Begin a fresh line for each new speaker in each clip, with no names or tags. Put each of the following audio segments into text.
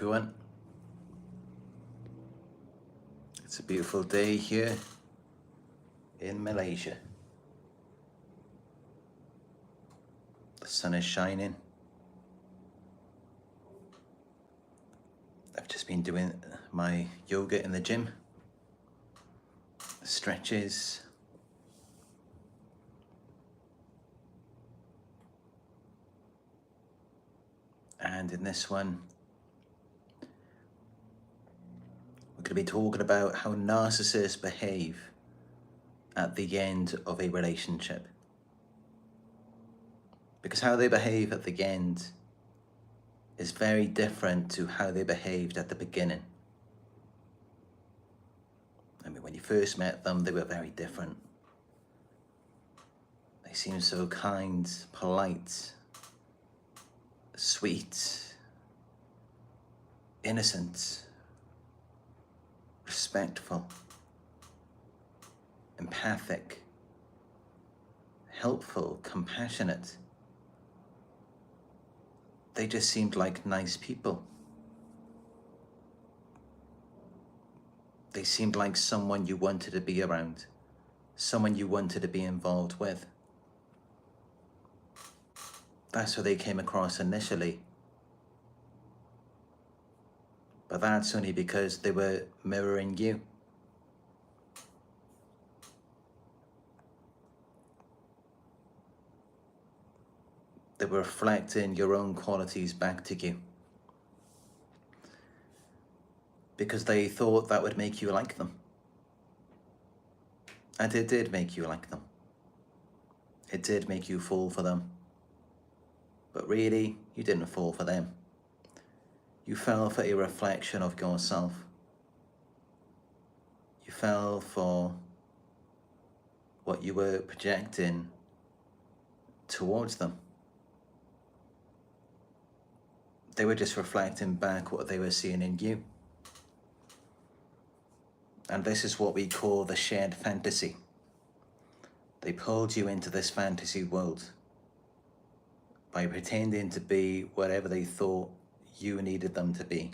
everyone. It's a beautiful day here in Malaysia. The sun is shining. I've just been doing my yoga in the gym, stretches, and in this one we're going to be talking about how narcissists behave at the end of a relationship. Because how they behave at the end is very different to how they behaved at the beginning. I mean, when you first met them, they were very different. They seemed so kind, polite, sweet, innocent, respectful, empathic, helpful, compassionate. They just seemed like nice people. They seemed like someone you wanted to be around, someone you wanted to be involved with. That's how they came across initially. But that's only because they were mirroring you. They were reflecting your own qualities back to you. Because they thought that would make you like them. And it did make you like them. It did make you fall for them. But really, you didn't fall for them. You fell for a reflection of yourself. You fell for what you were projecting towards them. They were just reflecting back what they were seeing in you. And this is what we call the shared fantasy. They pulled you into this fantasy world by pretending to be whatever they thought you needed them to be.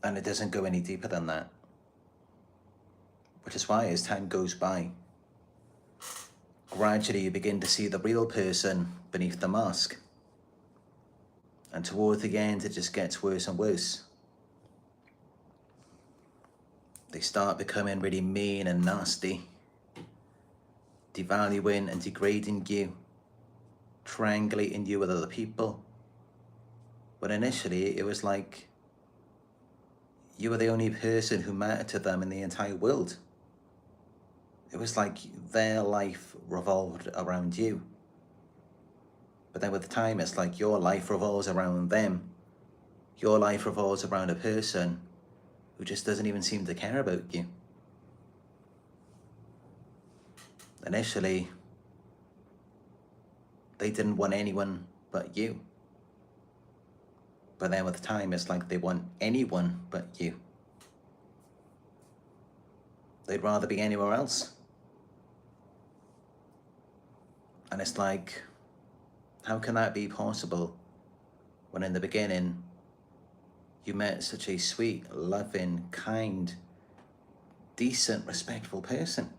And it doesn't go any deeper than that. Which is why as time goes by, gradually you begin to see the real person beneath the mask. And towards the end, it just gets worse and worse. They start becoming really mean and nasty, devaluing and degrading you, triangulating you with other people. But initially, it was like you were the only person who mattered to them in the entire world. It was like their life revolved around you. But then with time, it's like your life revolves around them. Your life revolves around a person who just doesn't even seem to care about you. Initially, they didn't want anyone but you. But then with time, it's like they want anyone but you. They'd rather be anywhere else. And it's like, how can that be possible when in the beginning you met such a sweet, loving, kind, decent, respectful person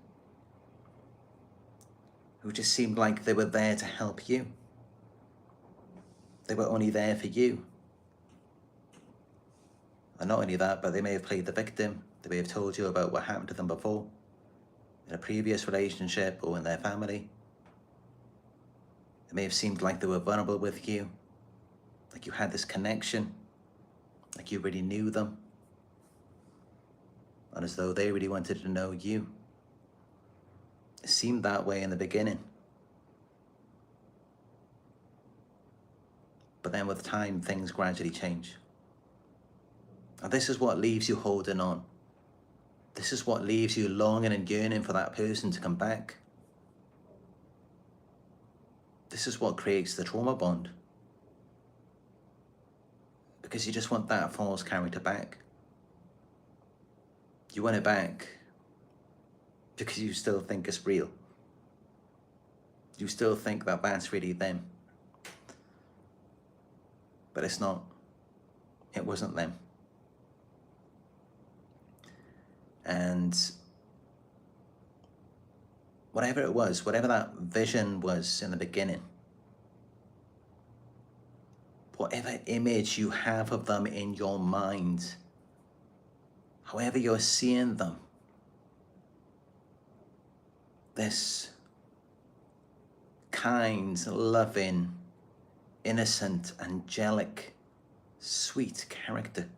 who just seemed like they were there to help you. They were only there for you. And not only that, but they may have played the victim. They may have told you about what happened to them before, in a previous relationship or in their family. It may have seemed like they were vulnerable with you, like you had this connection, like you really knew them, and as though they really wanted to know you. It seemed that way in the beginning. But then with time, things gradually change. And this is what leaves you holding on. This is what leaves you longing and yearning for that person to come back. This is what creates the trauma bond. Because you just want that false character back. You want it back because you still think it's real. You still think that that's really them. But it's not. It wasn't them. And whatever it was, whatever that vision was in the beginning, whatever image you have of them in your mind, however you're seeing them, this kind, loving, innocent, angelic, sweet character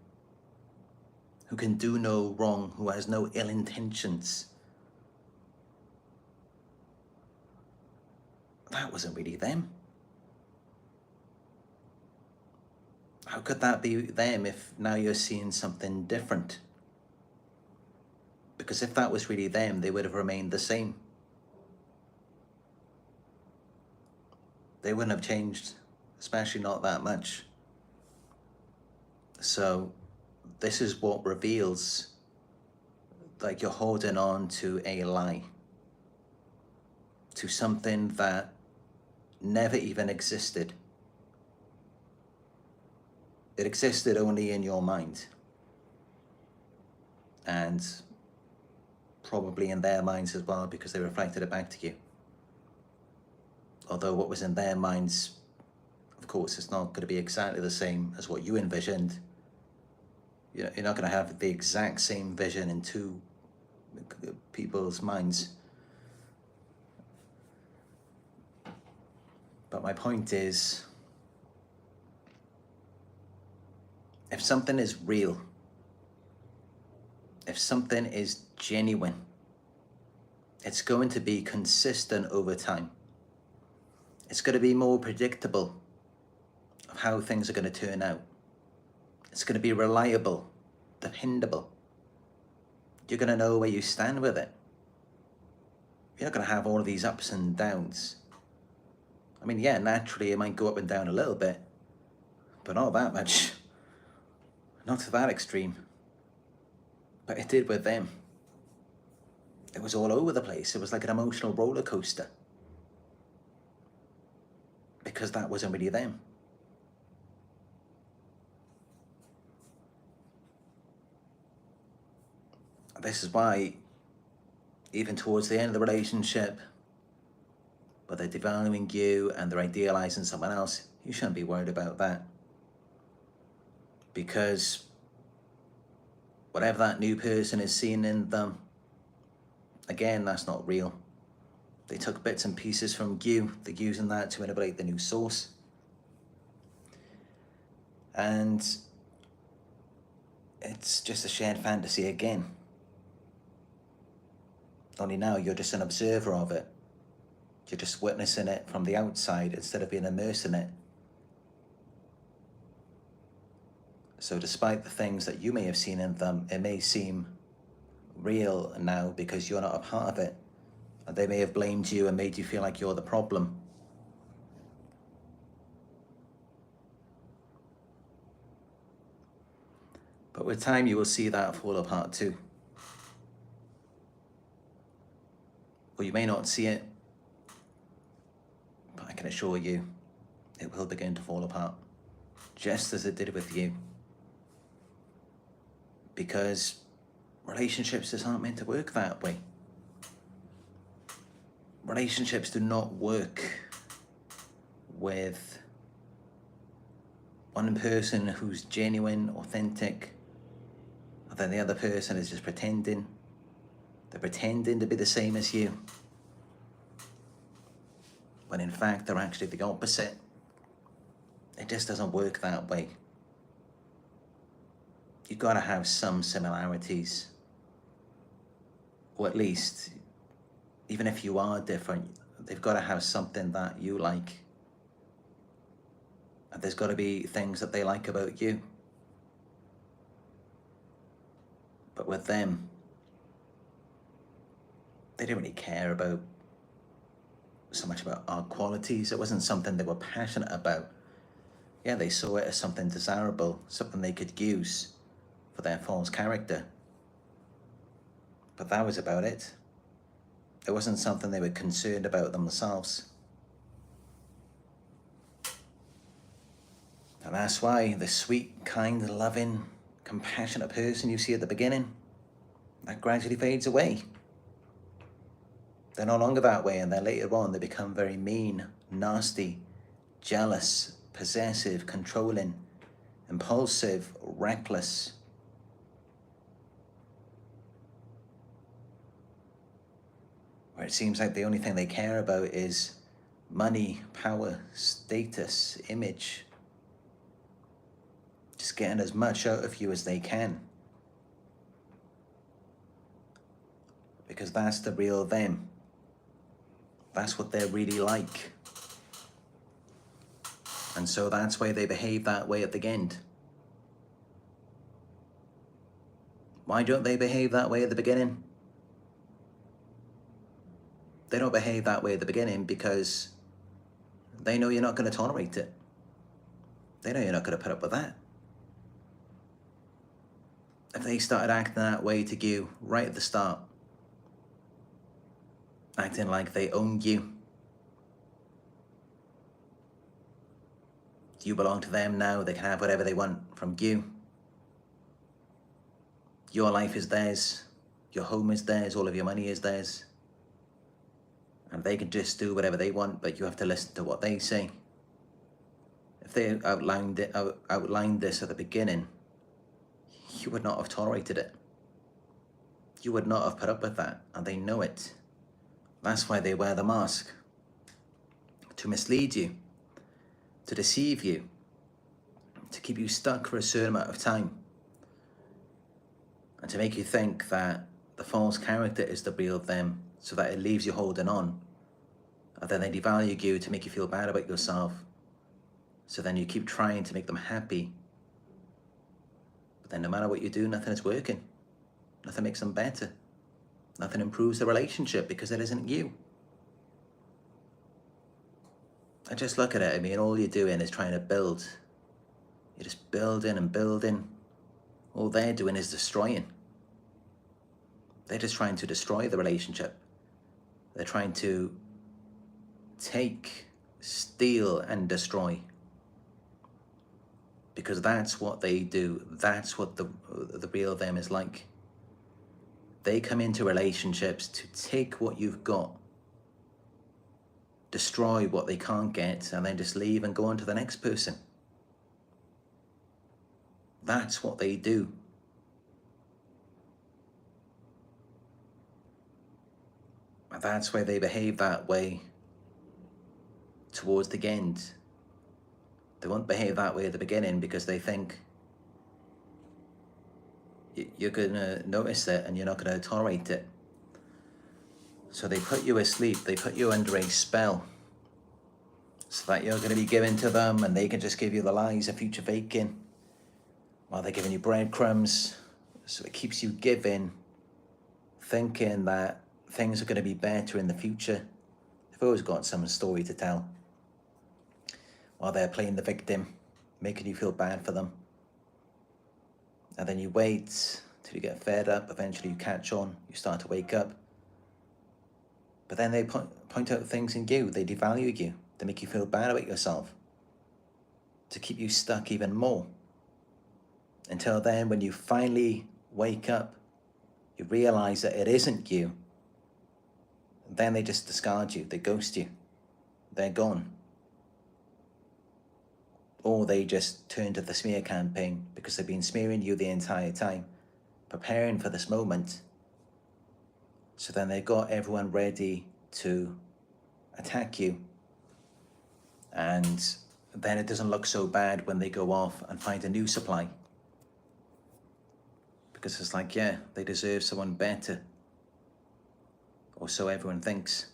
who can do no wrong, who has no ill intentions, that wasn't really them. How could that be them if now you're seeing something different? Because if that was really them, they would have remained the same. They wouldn't have changed, especially not that much. So this is what reveals like you're holding on to a lie, to something that never even existed. It existed only in your mind, and probably in their minds as well, because they reflected it back to you. Although what was in their minds, of course, it's not going to be exactly the same as what you envisioned. You're not going to have the exact same vision in two people's minds. But my point is, if something is real, if something is genuine, it's going to be consistent over time. It's going to be more predictable of how things are going to turn out. It's going to be reliable, dependable. You're going to know where you stand with it. You're not going to have all of these ups and downs. I mean, yeah, naturally it might go up and down a little bit, but not that much. Not to that extreme. But it did with them. It was all over the place. It was like an emotional roller coaster. Because that wasn't really them. This is why, even towards the end of the relationship, where they're devaluing you and they're idealizing someone else, you shouldn't be worried about that. Because whatever that new person is seeing in them, again, that's not real. They took bits and pieces from you. They're using that to manipulate the new source. And it's just a shared fantasy again. Only now you're just an observer of it. You're just witnessing it from the outside instead of being immersed in it. So despite the things that you may have seen in them, it may seem real now because you're not a part of it. And they may have blamed you and made you feel like you're the problem. But with time, you will see that fall apart too. Or you may not see it, but I can assure you, it will begin to fall apart, just as it did with you. Because relationships just aren't meant to work that way. Relationships do not work with one person who's genuine, authentic, and then the other person is just pretending. They're pretending to be the same as you, when in fact they're actually the opposite. It just doesn't work that way. You've got to have some similarities, or at least, even if you are different, they've got to have something that you like. And there's got to be things that they like about you. But with them, they didn't really care about so much about our qualities. It wasn't something they were passionate about. Yeah, they saw it as something desirable, something they could use for their false character. But that was about it. It wasn't something they were concerned about themselves. And that's why the sweet, kind, loving, compassionate person you see at the beginning, that gradually fades away. They're no longer that way, and then later on they become very mean, nasty, jealous, possessive, controlling, impulsive, reckless. Where it seems like the only thing they care about is money, power, status, image. Just getting as much out of you as they can. Because that's the real them. That's what they're really like. And so that's why they behave that way at the end. Why don't they behave that way at the beginning? They don't behave that way at the beginning because they know you're not going to tolerate it. They know you're not going to put up with that. If they started acting that way to you right at the start, acting like they own you, you belong to them now, they can have whatever they want from you. Your life is theirs, your home is theirs, all of your money is theirs. And they can just do whatever they want, but you have to listen to what they say. If they outlined this at the beginning, you would not have tolerated it. You would not have put up with that, and they know it. That's why they wear the mask. To mislead you, to deceive you, to keep you stuck for a certain amount of time, and to make you think that the false character is the real them, so that it leaves you holding on. And then they devalue you to make you feel bad about yourself. So then you keep trying to make them happy. But then no matter what you do, nothing is working. Nothing makes them better. Nothing improves the relationship because it isn't you. I just look at it, I mean, all you're doing is trying to build. You're just building and building. All they're doing is destroying. They're just trying to destroy the relationship. They're trying to take, steal, and destroy. Because that's what they do. That's what the real them is like. They come into relationships to take what you've got, destroy what they can't get, and then just leave and go on to the next person. That's what they do. And that's why they behave that way towards the end. They won't behave that way at the beginning because they think you're going to notice it and you're not going to tolerate it. So they put you asleep, they put you under a spell so that you're going to be given to them and they can just give you the lies of future faking while they're giving you breadcrumbs. So it keeps you giving, thinking that things are going to be better in the future. They've always got some story to tell while they're playing the victim, making you feel bad for them. And then you wait till you get fed up, eventually you catch on, you start to wake up. But then they point out things in you, they devalue you, they make you feel bad about yourself, to keep you stuck even more. Until then, when you finally wake up, you realize that it isn't you. Then they just discard you, they ghost you, they're gone. Or they just turn to the smear campaign because they've been smearing you the entire time, preparing for this moment. So then they've got everyone ready to attack you. And then it doesn't look so bad when they go off and find a new supply. Because it's like, yeah, they deserve someone better. Or so everyone thinks.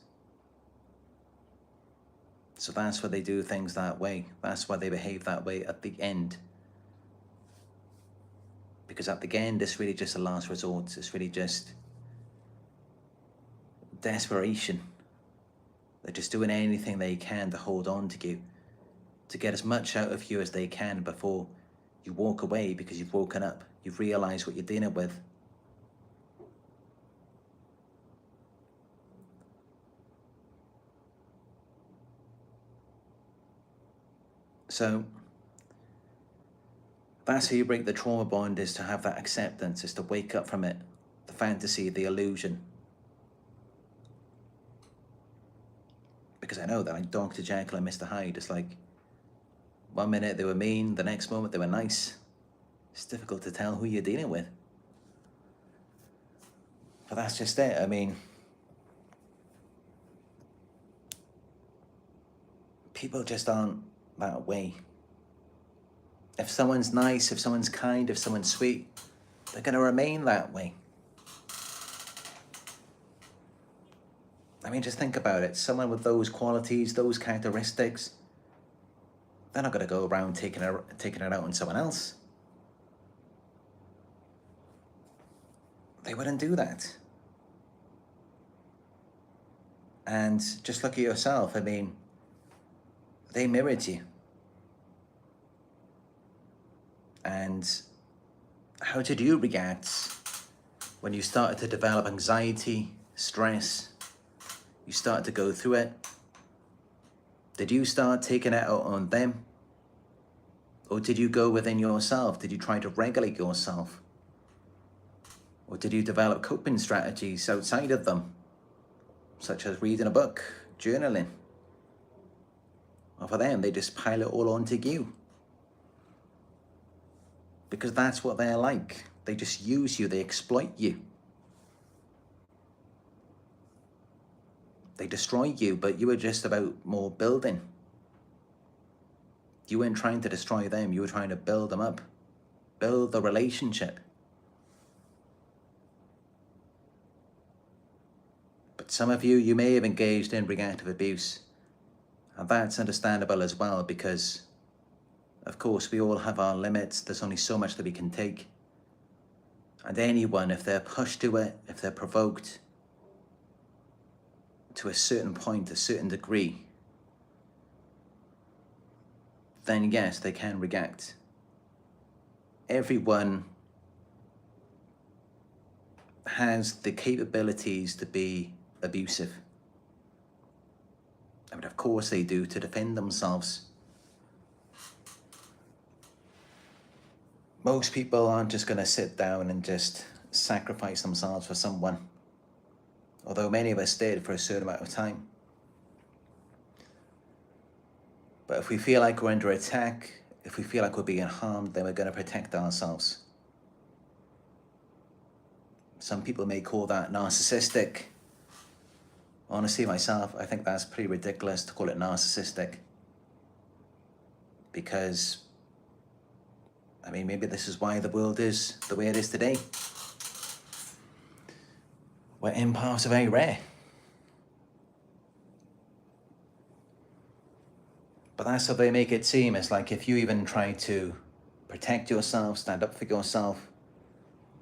So that's why they do things that way. That's why they behave that way at the end. Because at the end, it's really just a last resort. It's really just desperation. They're just doing anything they can to hold on to you, to get as much out of you as they can before you walk away because you've woken up. You've realized what you're dealing with. So That's how you break the trauma bond, is to have that acceptance, is to wake up from it, the fantasy, the illusion. Because I know that, like Dr. Jekyll and Mr. Hyde, it's like, one minute they were mean, the next moment they were nice. It's difficult to tell who you're dealing with. But that's just it. I mean, people just aren't that way. If someone's nice, if someone's kind, if someone's sweet, they're going to remain that way. I mean, just think about it. Someone with those qualities, those characteristics, they're not going to go around taking it out on someone else. They wouldn't do that. And just look at yourself. I mean, they mirrored you. And how did you react when you started to develop anxiety, stress? You started to go through it. Did you start taking it out on them? Or did you go within yourself? Did you try to regulate yourself? Or did you develop coping strategies outside of them, such as reading a book, journaling? Or for them, they just pile it all onto you. Because that's what they're like. They just use you, they exploit you. They destroy you, but you were just about more building. You weren't trying to destroy them, you were trying to build them up. Build the relationship. But some of you, you may have engaged in reactive abuse. And that's understandable as well, because of course we all have our limits. There's only so much that we can take. And anyone, if they're pushed to it, if they're provoked to a certain point, a certain degree, then yes, they can react. Everyone has the capabilities to be abusive. I mean, of course they do, to defend themselves. Most people aren't just going to sit down and just sacrifice themselves for someone, although many of us did for a certain amount of time. But if we feel like we're under attack, if we feel like we're being harmed, then we're going to protect ourselves. Some people may call that narcissistic. Honestly, myself, I think that's pretty ridiculous to call it narcissistic. Because, I mean, maybe this is why the world is the way it is today, where empaths are very rare. But that's how they make it seem. It's like if you even try to protect yourself, stand up for yourself,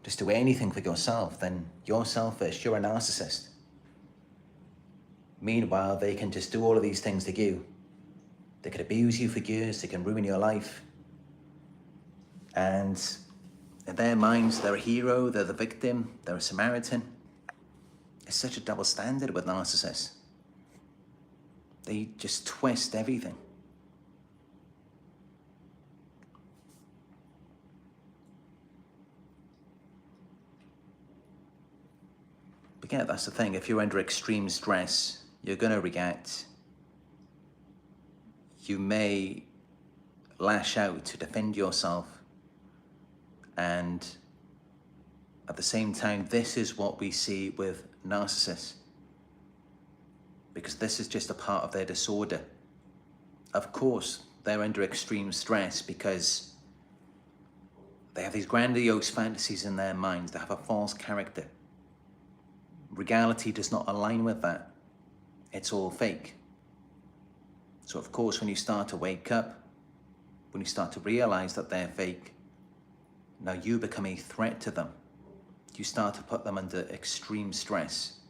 just do anything for yourself, then you're selfish, you're a narcissist. Meanwhile, they can just do all of these things to you. They could abuse you for years, they can ruin your life. And in their minds, they're a hero, they're the victim, they're a Samaritan. It's such a double standard with narcissists. They just twist everything. But yeah, that's the thing. If you're under extreme stress, you're going to react. You may lash out to defend yourself. And at the same time, this is what we see with narcissists. Because this is just a part of their disorder. Of course, they're under extreme stress because they have these grandiose fantasies in their minds. They have a false character. Reality does not align with that. It's all fake. So of course, when you start to wake up, when you start to realize that they're fake, now you become a threat to them. You start to put them under extreme stress.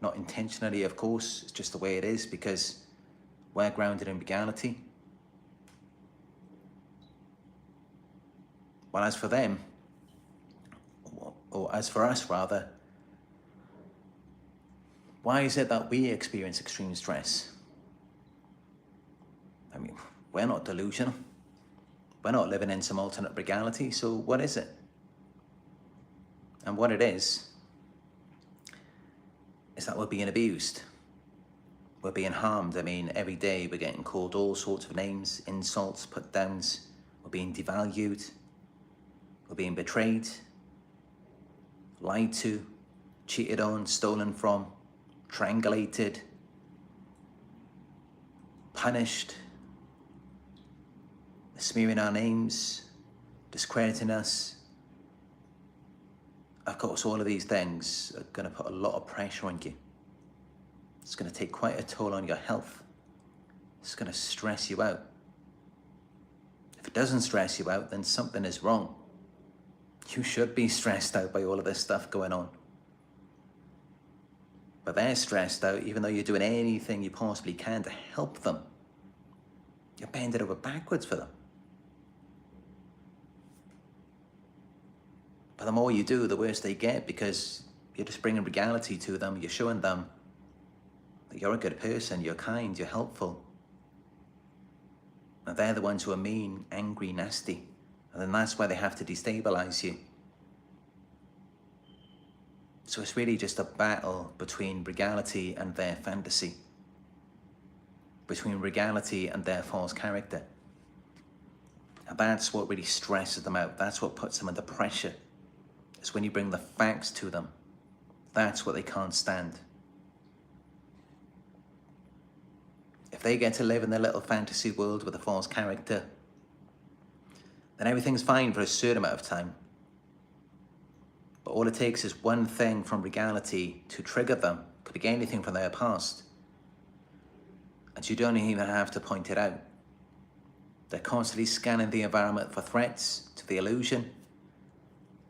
Not intentionally, of course, it's just the way it is because we're grounded in reality. Well, as for them, or as for us rather, why is it that we experience extreme stress? I mean, we're not delusional. We're not living in some alternate reality, so what is it? And what it is that we're being abused. We're being harmed. I mean, every day we're getting called all sorts of names, insults, put downs. We're being devalued. We're being betrayed, lied to, cheated on, stolen from, triangulated, punished, smearing our names, discrediting us. Of course, all of these things are going to put a lot of pressure on you. It's going to take quite a toll on your health. It's going to stress you out. If it doesn't stress you out, then something is wrong. You should be stressed out by all of this stuff going on. But they're stressed out even though you're doing anything you possibly can to help them. You're bending over backwards for them. But the more you do, the worse they get, because you're just bringing reality to them. You're showing them that you're a good person, you're kind, you're helpful. And they're the ones who are mean, angry, nasty. And then that's why they have to destabilize you. So it's really just a battle between reality and their fantasy. Between reality and their false character. And that's what really stresses them out. That's what puts them under pressure. It's when you bring the facts to them. That's what they can't stand. If they get to live in their little fantasy world with a false character, then everything's fine for a certain amount of time. But all it takes is one thing from reality to trigger them. Could be anything from their past. And you don't even have to point it out. They're constantly scanning the environment for threats to the illusion.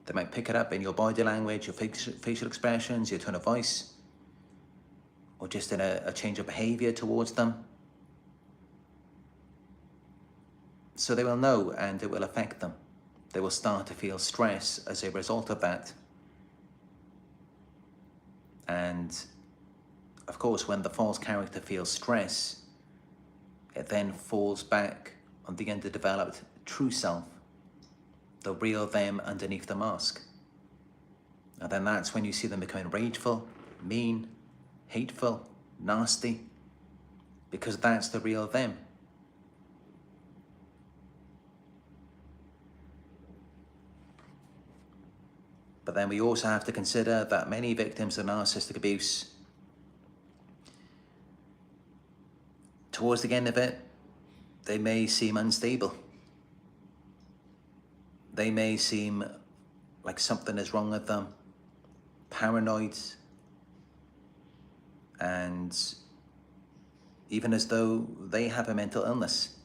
They might pick it up in your body language, your facial expressions, your tone of voice, or just in a change of behavior towards them. So they will know, and it will affect them. They will start to feel stress as a result of that. And of course, when the false character feels stress, it then falls back on the underdeveloped true self, the real them underneath the mask. And then that's when you see them becoming rageful, mean, hateful, nasty, because that's the real them. But then we also have to consider that many victims of narcissistic abuse, towards the end of it, they may seem unstable. They may seem like something is wrong with them, paranoid, and even as though they have a mental illness.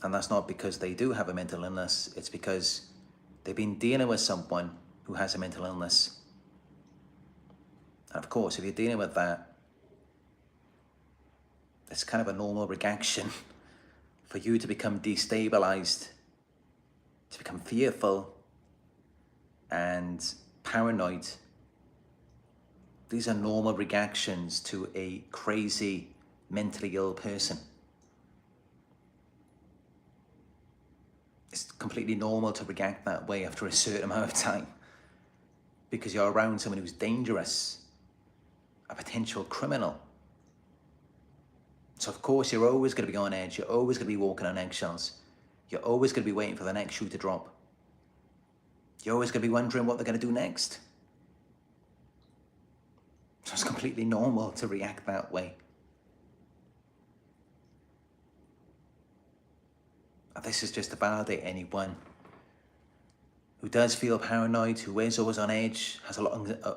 And that's not because they do have a mental illness, it's because they've been dealing with someone who has a mental illness. And of course, if you're dealing with that, it's kind of a normal reaction for you to become destabilized, to become fearful and paranoid. These are normal reactions to a crazy, mentally ill person. It's completely normal to react that way after a certain amount of time, because you're around someone who's dangerous, a potential criminal. So of course you're always going to be on edge, you're always going to be walking on eggshells, you're always going to be waiting for the next shoe to drop. You're always going to be wondering what they're going to do next. So it's completely normal to react that way. And this is just to validate anyone who does feel paranoid, who is always on edge, has a lot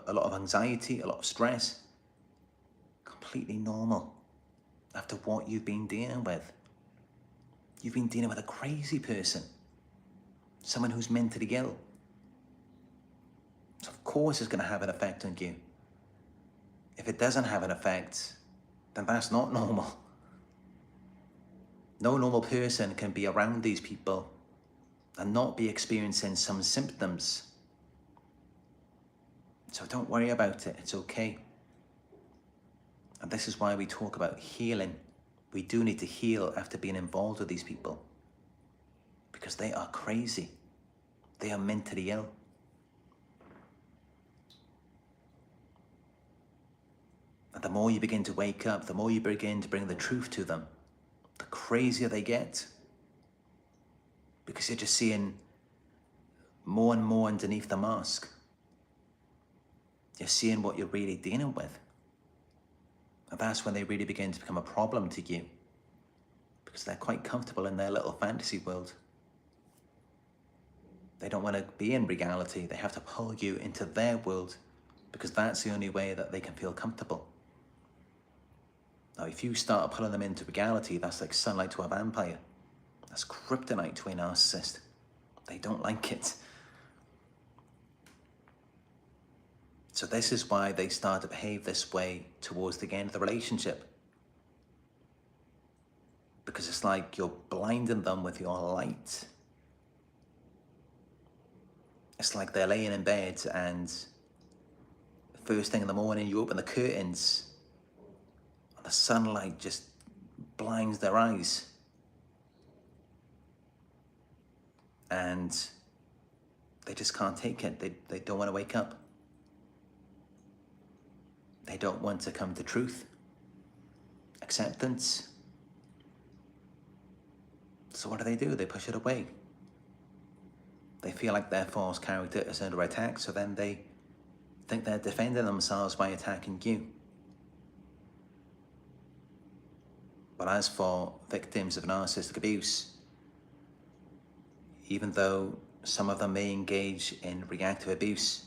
of anxiety, a lot of stress. Completely normal after what you've been dealing with. You've been dealing with a crazy person, someone who's mentally ill. So of course it's going to have an effect on you. If it doesn't have an effect, then that's not normal. No normal person can be around these people and not be experiencing some symptoms. So don't worry about it, it's okay. And this is why we talk about healing. We do need to heal after being involved with these people, because they are crazy. They are mentally ill. And the more you begin to wake up, the more you begin to bring the truth to them, the crazier they get. Because you're just seeing more and more underneath the mask. You're seeing what you're really dealing with. And that's when they really begin to become a problem to you, because they're quite comfortable in their little fantasy world. They don't want to be in reality. They have to pull you into their world, because that's the only way that they can feel comfortable. Now, if you start pulling them into reality, that's like sunlight to a vampire. That's kryptonite to a narcissist. They don't like it. So this is why they start to behave this way towards the end of the relationship. Because it's like you're blinding them with your light. It's like they're laying in bed and first thing in the morning you open the curtains and the sunlight just blinds their eyes. And they just can't take it. They don't want to wake up. They don't want to come to truth, acceptance. So what do? They push it away. They feel like their false character is under attack, so then they think they're defending themselves by attacking you. But as for victims of narcissistic abuse, even though some of them may engage in reactive abuse,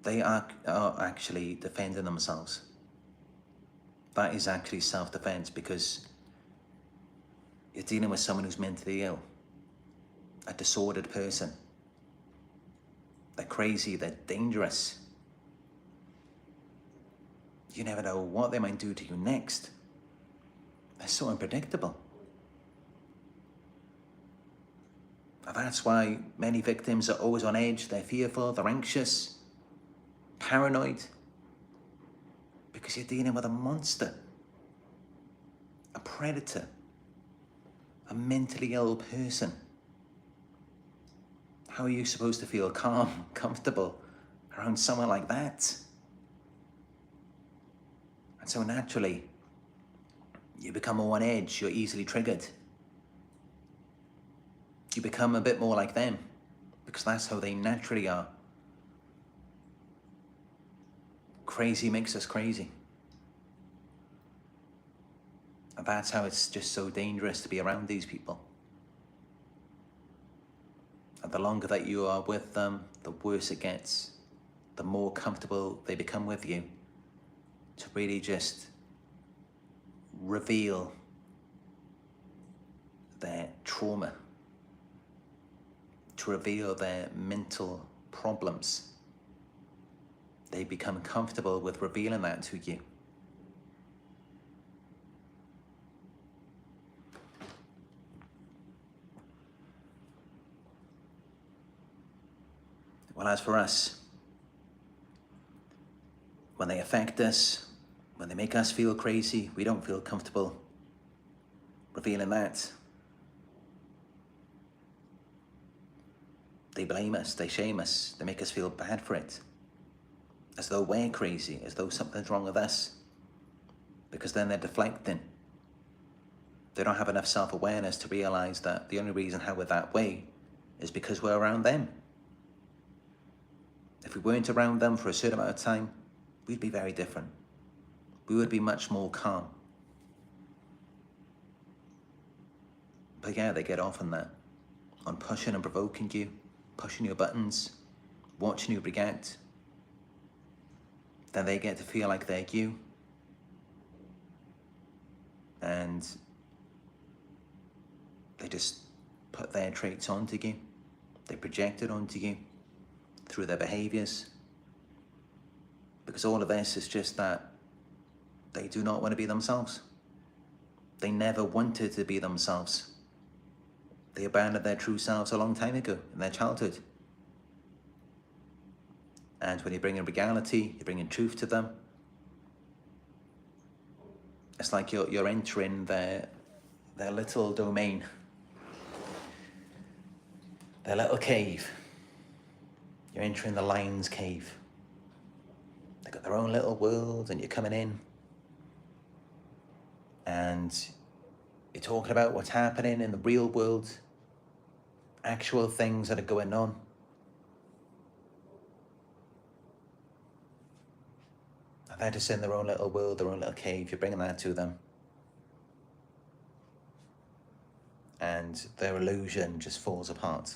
they are actually defending themselves. That is actually self-defense, because you're dealing with someone who's mentally ill, a disordered person. They're crazy, they're dangerous. You never know what they might do to you next. They're so unpredictable. And that's why many victims are always on edge. They're fearful, they're anxious, paranoid, because you're dealing with a monster, a predator, a mentally ill person. How are you supposed to feel calm, comfortable around someone like that? And so naturally, you become more on edge, you're easily triggered. You become a bit more like them, because that's how they naturally are. Crazy makes us crazy. And that's how it's just so dangerous to be around these people. And the longer that you are with them, the worse it gets. The more comfortable they become with you, to really just reveal their trauma, to reveal their mental problems. They become comfortable with revealing that to you. Well, as for us, when they affect us, when they make us feel crazy, we don't feel comfortable revealing that. They blame us, they shame us, they make us feel bad for it, as though we're crazy, as though something's wrong with us, because then they're deflecting. They don't have enough self-awareness to realize that the only reason how we're that way is because we're around them. If we weren't around them for a certain amount of time, we'd be very different. We would be much more calm. But yeah, they get off on that, on pushing and provoking you, pushing your buttons, watching you react. Then they get to feel like they're you. And they just put their traits onto you. They project it onto you through their behaviors. Because all of this is just that they do not want to be themselves. They never wanted to be themselves. They abandoned their true selves a long time ago in their childhood. And when you bring in reality, you bring in truth to them, It's like you're entering their little domain, their little cave. You're entering the lion's cave. They've got their own little world, and you're coming in, and you're talking about what's happening in the real world, actual things that are going on. And they're just in their own little world, their own little cave. You're bringing that to them. And their illusion just falls apart.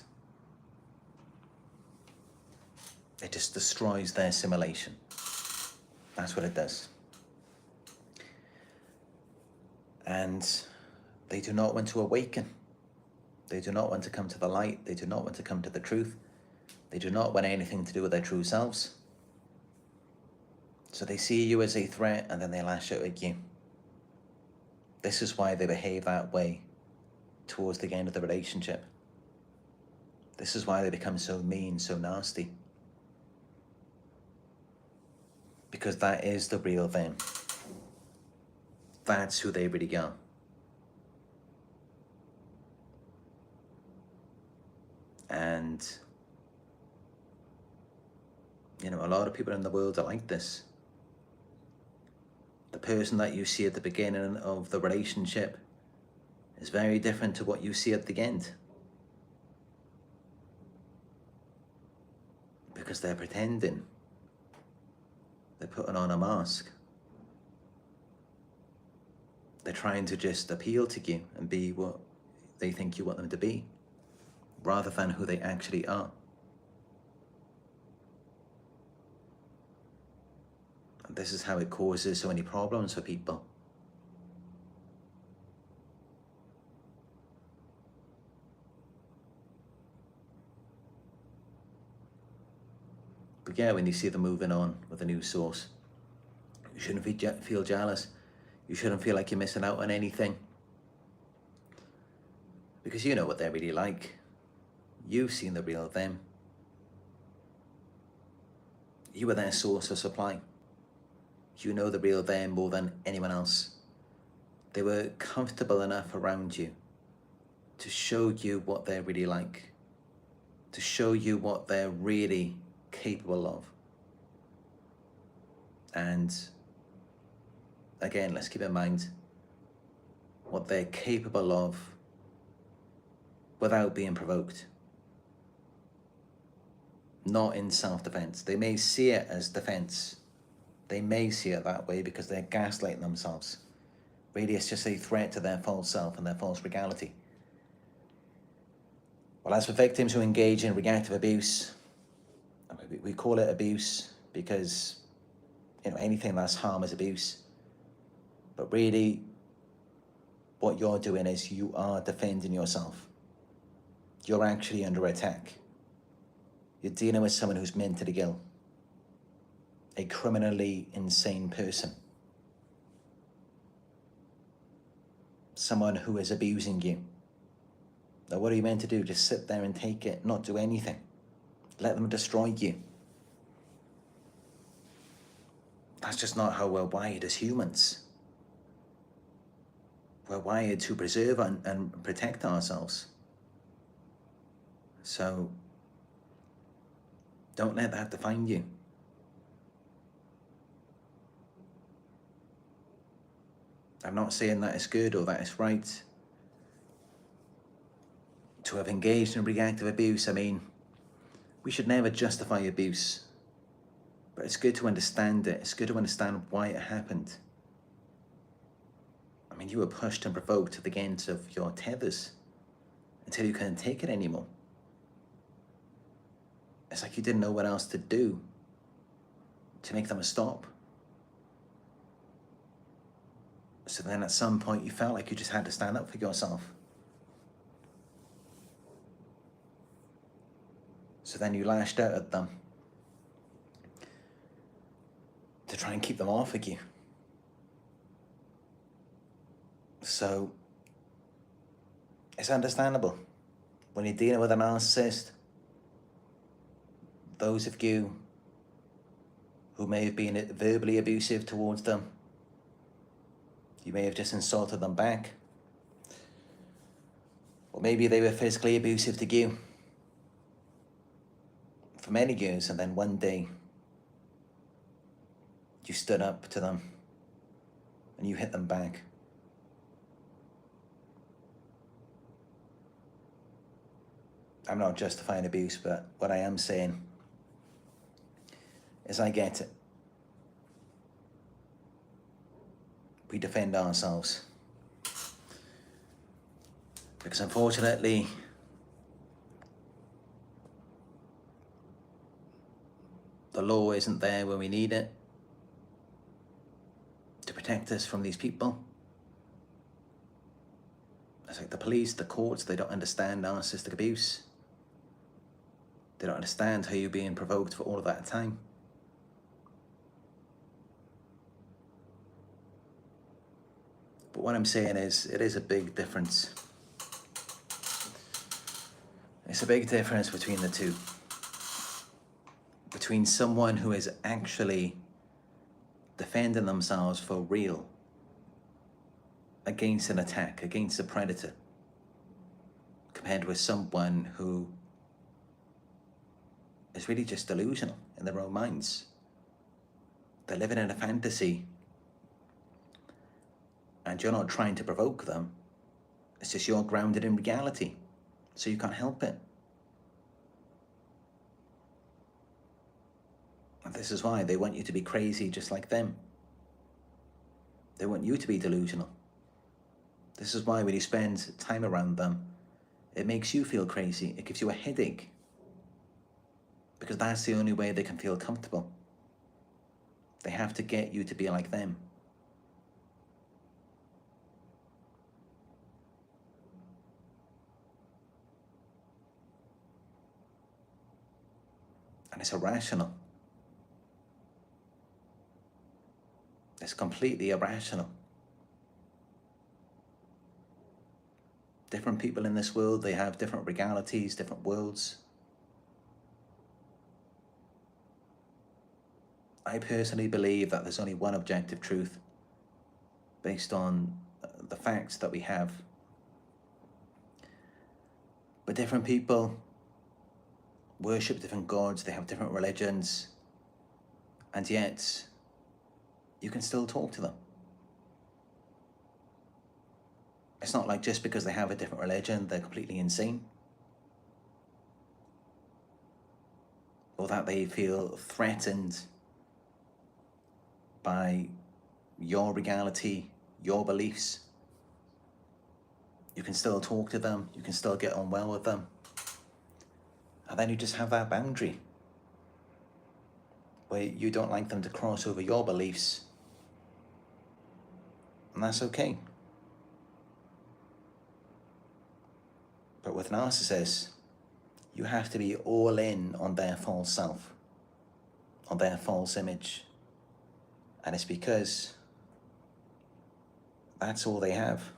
It just destroys their simulation. That's what it does. And they do not want to awaken. They do not want to come to the light. They do not want to come to the truth. They do not want anything to do with their true selves. So they see you as a threat, and then they lash out at you. This is why they behave that way towards the end of the relationship. This is why they become so mean, so nasty. Because that is the real them. That's who they really are. And, you know, a lot of people in the world are like this. The person that you see at the beginning of the relationship is very different to what you see at the end. Because they're pretending. They're putting on a mask. They're trying to just appeal to you and be what they think you want them to be, rather than who they actually are. And this is how it causes so many problems for people. But yeah, when you see them moving on with a new source, you shouldn't feel jealous. You shouldn't feel like you're missing out on anything. Because you know what they're really like. You've seen the real them. You were their source of supply. You know the real them more than anyone else. They were comfortable enough around you to show you what they're really like, to show you what they're really capable of. And again, let's keep in mind what they're capable of without being provoked. Not in self-defense. They may see it as defense. They may see it that way because they're gaslighting themselves. Really, it's just a threat to their false self and their false reality. Well, as for victims who engage in reactive abuse, we call it abuse because, you know, anything that's harm is abuse. But really, what you're doing is you are defending yourself. You're actually under attack. You're dealing with someone who's mentally ill, a criminally insane person, someone who is abusing you. Now, what are you meant to do? Just sit there and take it, not do anything. Let them destroy you. That's just not how we're wired as humans. We're wired to preserve and protect ourselves. So don't let that define you. I'm not saying that is good or that is right. To have engaged in reactive abuse, I mean, we should never justify abuse. But it's good to understand it. It's good to understand why it happened. I mean, you were pushed and provoked to the ends of your tethers until you couldn't take it anymore. It's like you didn't know what else to do to make them stop. So then at some point you felt like you just had to stand up for yourself. So then you lashed out at them to try and keep them off of you. So it's understandable. When you're dealing with a narcissist, those of you who may have been verbally abusive towards them, You may have just insulted them back. Or maybe they were physically abusive to you for many years, and then one day you stood up to them and you hit them back. I'm not justifying abuse, but what I am saying is I get it. We defend ourselves. Because unfortunately, the law isn't there when we need it to protect us from these people. It's like the police, the courts, they don't understand narcissistic abuse. They don't understand how you're being provoked for all of that time. But what I'm saying is, it is a big difference. It's a big difference between the two. Between someone who is actually defending themselves for real against an attack, against a predator, compared with someone who is really just delusional in their own minds. They're living in a fantasy, and you're not trying to provoke them. It's just you're grounded in reality, so you can't help it. And this is why they want you to be crazy just like them. They want you to be delusional. This is why when you spend time around them, it makes you feel crazy. It gives you a headache. Because that's the only way they can feel comfortable. They have to get you to be like them. And it's irrational. It's completely irrational. Different people in this world, they have different realities, different worlds. I personally believe that there's only one objective truth based on the facts that we have. But different people worship different gods, they have different religions, and yet you can still talk to them. It's not like just because they have a different religion, they're completely insane. Or that they feel threatened by your reality, your beliefs. You can still talk to them, you can still get on well with them. And then you just have that boundary where you don't like them to cross over your beliefs. And that's okay. But with narcissists, you have to be all in on their false self, on their false image. And it's because that's all they have.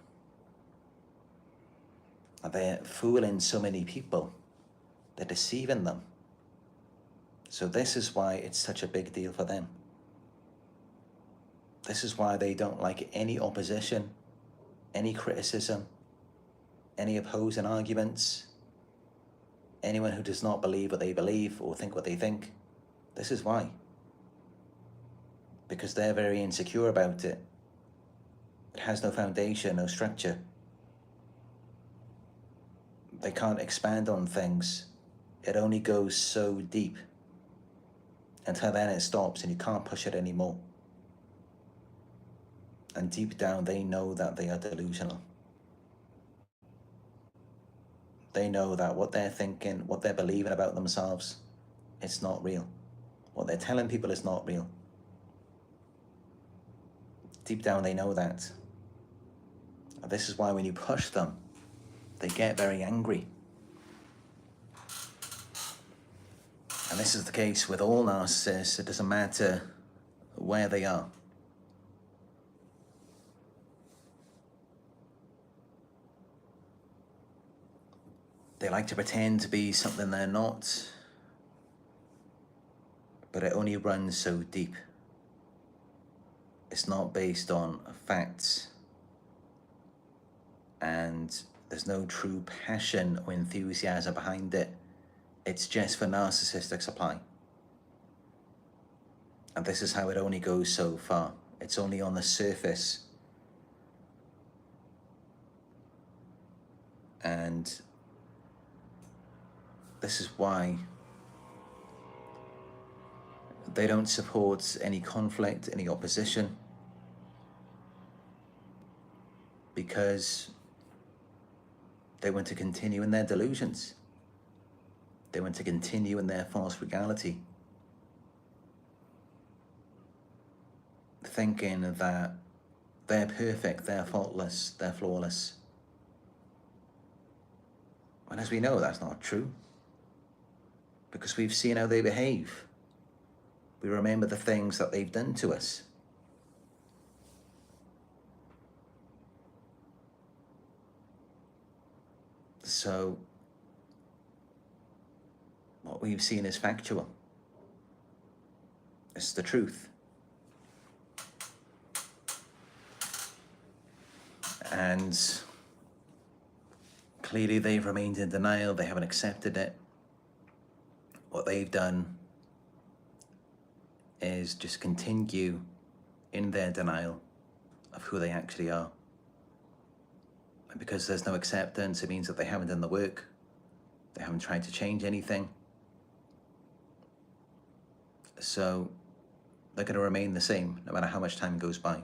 And they're fooling so many people. They're deceiving them. So this is why it's such a big deal for them. This is why they don't like any opposition, any criticism, any opposing arguments, anyone who does not believe what they believe or think what they think. This is why. Because they're very insecure about it. It has no foundation, no structure. They can't expand on things. It only goes so deep. Until then it stops and you can't push it anymore. And deep down they know that they are delusional. They know that what they're thinking, what they're believing about themselves, it's not real. What they're telling people is not real. Deep down they know that. And this is why when you push them, they get very angry. And this is the case with all narcissists. It doesn't matter where they are. They like to pretend to be something they're not, but it only runs so deep. It's not based on facts. and there's no true passion or enthusiasm behind it. It's just for narcissistic supply. And this is how it only goes so far. It's only on the surface. And this is why they don't support any conflict, any opposition, because they want to continue in their delusions. They want to continue in their false reality, thinking that they're perfect, they're faultless, they're flawless. And as we know, that's not true, because we've seen how they behave. We remember the things that they've done to us. So what we've seen is factual. It's the truth. And clearly they've remained in denial. They haven't accepted it. What they've done is just continue in their denial of who they actually are. And because there's no acceptance, it means that they haven't done the work. They haven't tried to change anything. So they're going to remain the same no matter how much time goes by.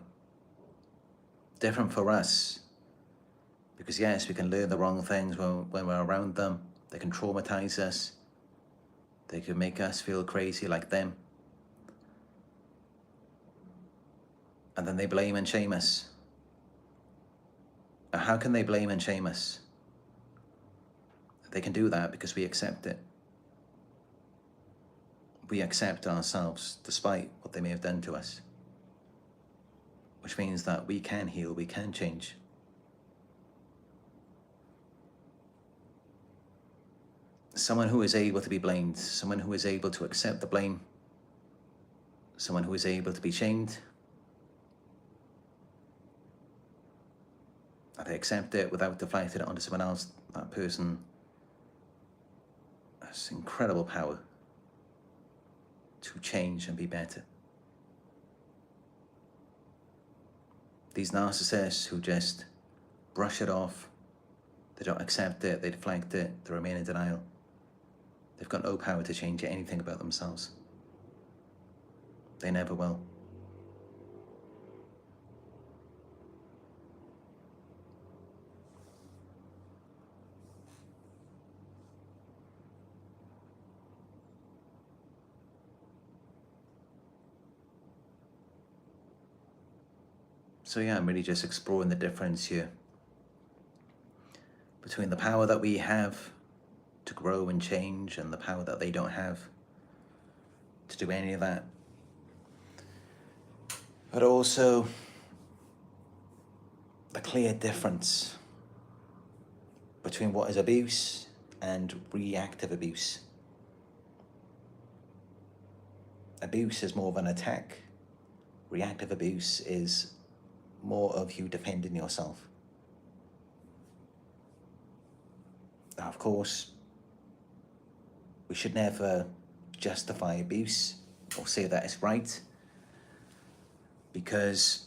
Different for us, because yes, we can learn the wrong things when we're around them. They can traumatize us. They can make us feel crazy like them. And then they blame and shame us. Now, how can they blame and shame us? They can do that because we accept it. We accept ourselves despite what they may have done to us. Which means that we can heal, we can change. Someone who is able to be blamed, someone who is able to accept the blame, someone who is able to be shamed, and they accept it without deflecting it onto someone else, that person has incredible power to change and be better. These narcissists who just brush it off, they don't accept it, they deflect it, they remain in denial. They've got no power to change anything about themselves. They never will. So yeah, I'm really just exploring the difference here between the power that we have to grow and change and the power that they don't have to do any of that. But also the clear difference between what is abuse and reactive abuse. Abuse is more of an attack. Reactive abuse is more of you defending yourself. Now, of course, we should never justify abuse or say that it's right, because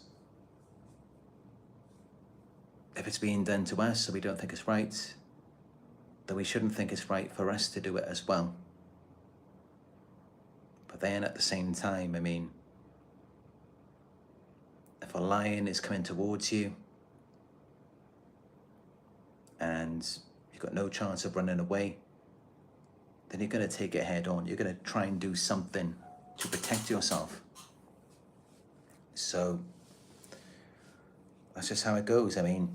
if it's being done to us and we don't think it's right, then we shouldn't think it's right for us to do it as well. But then at the same time, I mean, if a lion is coming towards you and you've got no chance of running away, then you're going to take it head on. You're going to try and do something to protect yourself. So that's just how it goes. I mean,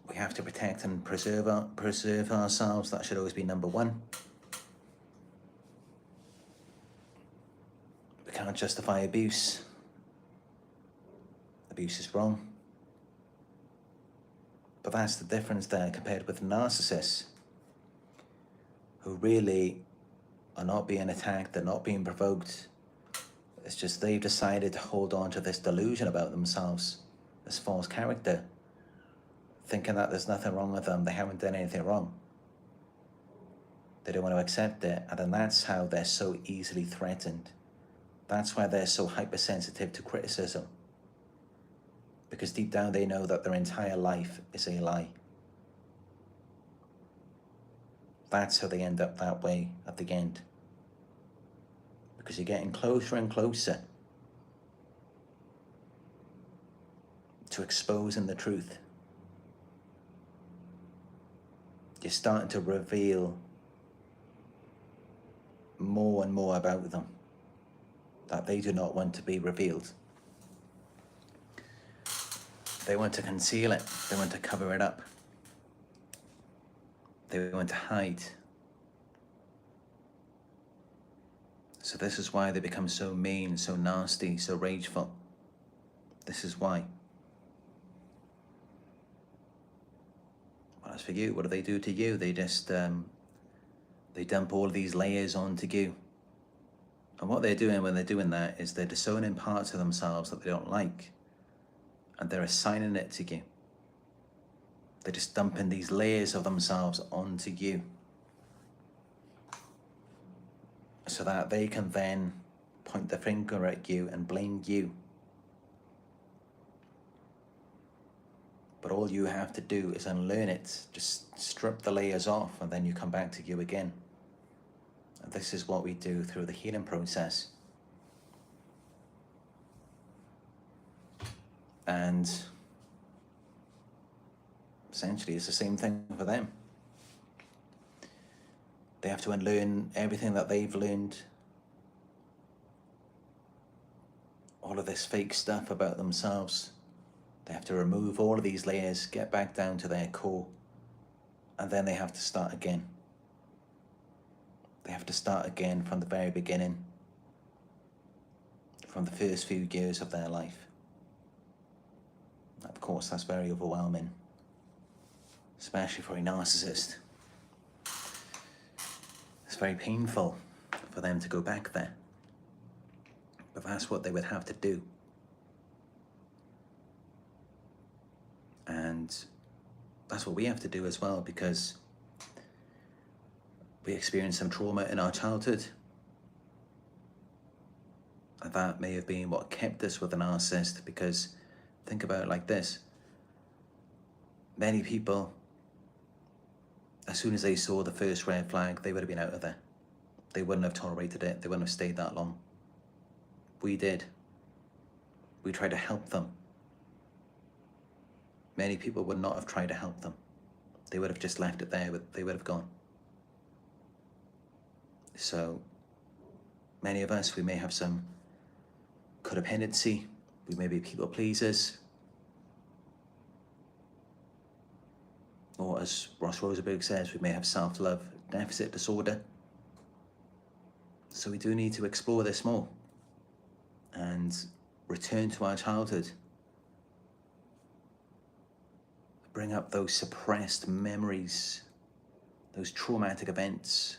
we have to protect and preserve ourselves. That should always be number one. We can't justify abuse. Abuse is wrong. But that's the difference there compared with narcissists, who really are not being attacked, they're not being provoked. It's just they've decided to hold on to this delusion about themselves this false character, thinking that there's nothing wrong with them, they haven't done anything wrong. They don't want to accept it, and then that's how they're so easily threatened. That's why they're so hypersensitive to criticism. Because deep down they know that their entire life is a lie. That's how they end up that way at the end. Because you're getting closer and closer to exposing the truth. You're starting to reveal more and more about them that they do not want to be revealed. They want to conceal it. They want to cover it up. They want to hide. So this is why they become so mean, so nasty, so rageful. This is why. Well, as for you, what do they do to you? They just, they dump all these layers onto you. And what they're doing when they're doing that is they're disowning parts of themselves that they don't like. And they're assigning it to you. They're just dumping these layers of themselves onto you. So that they can then point the finger at you and blame you. But all you have to do is unlearn it. Just strip the layers off, and then you come back to you again. And this is what we do through the healing process. And essentially it's the same thing for them. They have to unlearn everything that they've learned. All of this fake stuff about themselves. They have to remove all of these layers, get back down to their core, and then they have to start again. They have to start again from the very beginning, from the first few years of their life. Of course, that's very overwhelming, especially for a narcissist. It's very painful for them to go back there, but that's what they would have to do. And that's what we have to do as well, because we experienced some trauma in our childhood. And that may have been what kept us with a narcissist, because think about it like this. Many people, as soon as they saw the first red flag, they would have been out of there. They wouldn't have tolerated it. They wouldn't have stayed that long. We did. We tried to help them. Many people would not have tried to help them. They would have just left it there, they would have gone. So many of us, we may have some codependency, we may be people pleasers, or as Ross Rosenberg says, we may have self-love deficit disorder. So we do need to explore this more and return to our childhood. Bring up those suppressed memories, those traumatic events.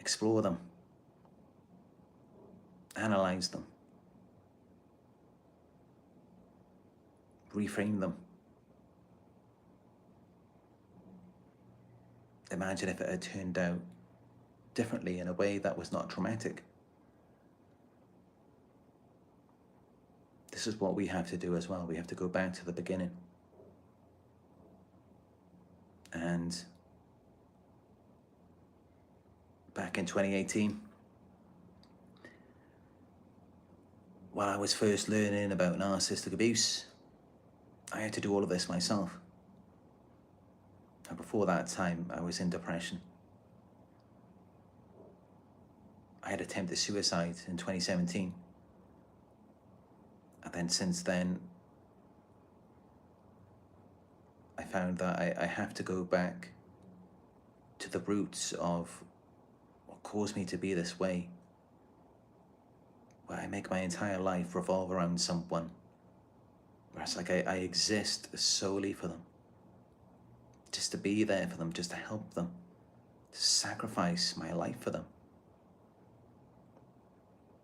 Explore them. Analyze them. Reframe them. Imagine if it had turned out differently in a way that was not traumatic. This is what we have to do as well. We have to go back to the beginning. And back in 2018, while I was first learning about narcissistic abuse, I had to do all of this myself. And before that time, I was in depression. I had attempted suicide in 2017. And then since then, I found that I have to go back to the roots of what caused me to be this way, where I make my entire life revolve around someone, where it's like I exist solely for them, just to be there for them, just to help them, to sacrifice my life for them.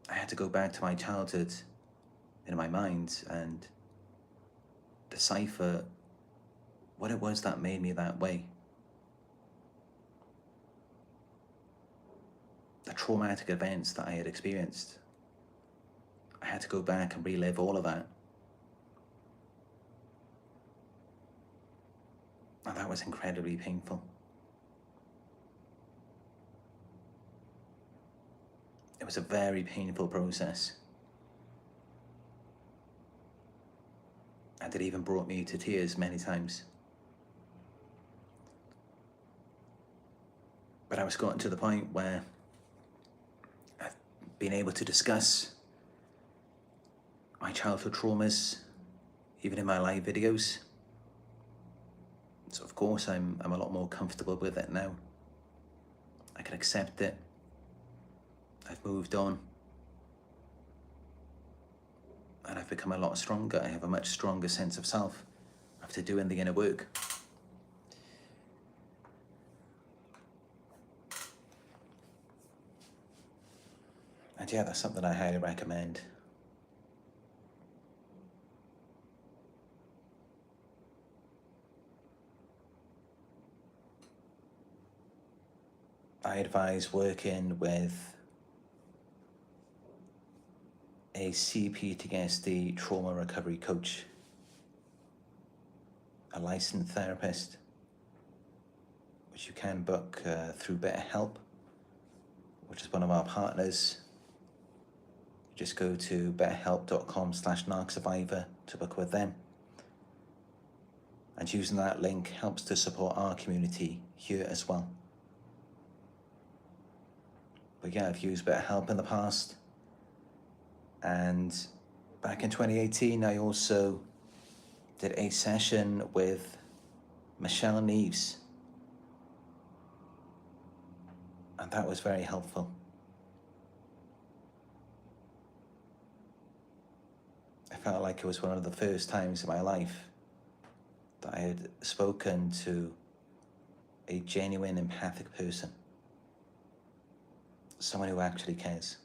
I had to go back to my childhood in my mind and decipher what it was that made me that way. The traumatic events that I had experienced. I had to go back and relive all of that. And that was incredibly painful. It was a very painful process. And it even brought me to tears many times. But I was gotten to the point where I've been able to discuss my childhood traumas, even in my live videos. So of course I'm a lot more comfortable with it now. I can accept it. I've moved on. And I've become a lot stronger. I have a much stronger sense of self after doing the inner work. And yeah, that's something I highly recommend. I advise working with a CPTSD trauma recovery coach, a licensed therapist, which you can book through BetterHelp, which is one of our partners. Just go to betterhelp.com/Narc Survivor to book with them. And using that link helps to support our community here as well. But yeah, I've used BetterHelp in the past. And back in 2018, I also did a session with Michelle Neves. And that was very helpful. I felt like it was one of the first times in my life that I had spoken to a genuine empathic person. Someone who actually cares.